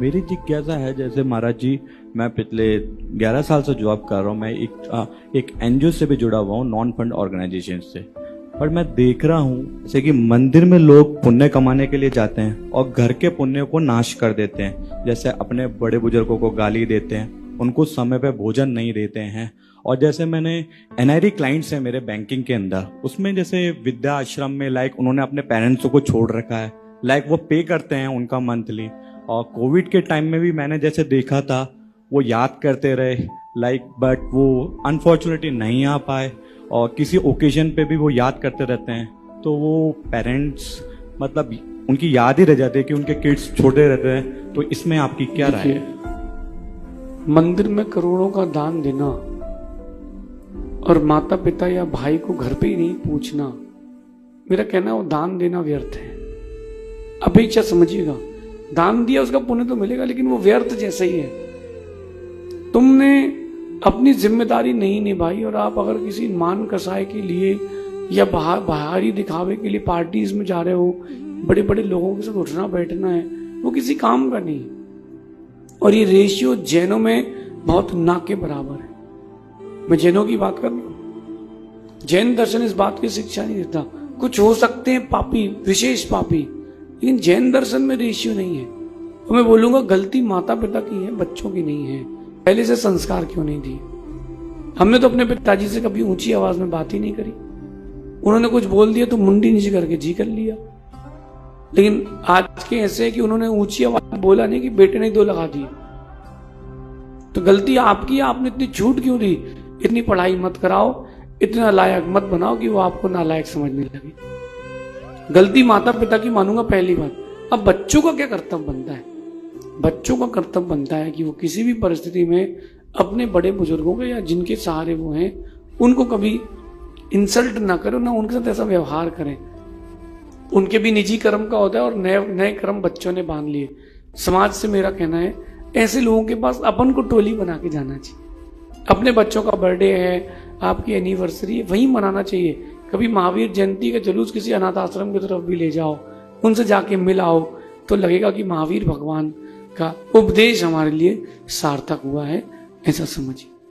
मेरी जिज्ञासा है, जैसे महाराज जी मैं पिछले 11 साल से जॉब कर रहा हूँ। मैं एक एनजीओ से भी जुड़ा हुआ हूँ, नॉन फंड ऑर्गेनाइजेशन से। पर मैं देख रहा हूँ जैसे कि मंदिर में लोग पुण्य कमाने के लिए जाते हैं और घर के पुण्य को नाश कर देते हैं। जैसे अपने बड़े बुजुर्गों को गाली देते हैं, उनको समय पे भोजन नहीं देते हैं। और जैसे मैंने एनआरई क्लाइंट्स हैं मेरे बैंकिंग के अंदर, उसमें जैसे विद्या आश्रम में उन्होंने अपने पेरेंट्स को छोड़ रखा है, वो पे करते हैं उनका मंथली। और कोविड के टाइम में भी मैंने जैसे देखा था, वो याद करते रहे बट वो अनफॉर्चुनेटली नहीं आ पाए। और किसी ओकेजन पे भी वो याद करते रहते हैं, तो वो पेरेंट्स उनकी याद ही रह जाती है कि उनके किड्स छोटे रहते हैं। तो इसमें आपकी क्या राय है? मंदिर में करोड़ों का दान देना और माता पिता या भाई को घर पे ही नहीं पूछना, मेरा कहना वो दान देना व्यर्थ है। अपेक्षा समझिएगा, दान दिया उसका पुण्य तो मिलेगा, लेकिन वो व्यर्थ जैसा ही है। तुमने अपनी जिम्मेदारी नहीं निभाई और आप अगर किसी मान कसाई के लिए या बाहरी दिखावे के लिए पार्टीज में जा रहे हो, बड़े बड़े लोगों के साथ उठना बैठना है, वो किसी काम का नहीं। और ये रेशियो जैनों में बहुत ना के बराबर है। मैं जैनों की बात कर रहा हूं। जैन दर्शन इस बात की शिक्षा नहीं देता। कुछ हो सकते हैं पापी, विशेष पापी, लेकिन जैन दर्शन में रेशियो नहीं है। तो मैं बोलूंगा गलती माता पिता की है, बच्चों की नहीं है। पहले से संस्कार क्यों नहीं दिए? हमने तो अपने पिताजी से कभी ऊंची आवाज में बात ही नहीं करी। उन्होंने कुछ बोल दिया तो मुंडी नीचे करके जी कर लिया। लेकिन आज के ऐसे है कि उन्होंने ऊंची आवाज बोला नहीं कि बेटे ने 2 लगा दिए। तो गलती आपकी है, आपने इतनी छूट क्यों दी? इतनी पढ़ाई मत कराओ, इतना लायक मत बनाओ कि वो आपको नालायक समझने लगे। गलती माता पिता की मानूंगा पहली बात। अब बच्चों का क्या कर्तव्य बनता है? बच्चों का कर्तव्य बनता है कि वो किसी भी परिस्थिति में अपने बड़े बुजुर्गों को या जिनके सहारे वो हैं उनको कभी इंसल्ट ना करें, ना उनके साथ ऐसा व्यवहार करें। उनके भी निजी कर्म का होता है और नए नए कर्म बच्चों ने बांध लिए। समाज से मेरा कहना है ऐसे लोगों के पास अपन को टोली बना के जाना चाहिए। अपने बच्चों का बर्थडे है, आपकी एनिवर्सरी है, वहीं मनाना चाहिए। कभी महावीर जयंती का जुलूस किसी अनाथ आश्रम की तरफ भी ले जाओ, उनसे जाके मिल आओ, तो लगेगा कि महावीर भगवान का उपदेश हमारे लिए सार्थक हुआ है, ऐसा समझिए।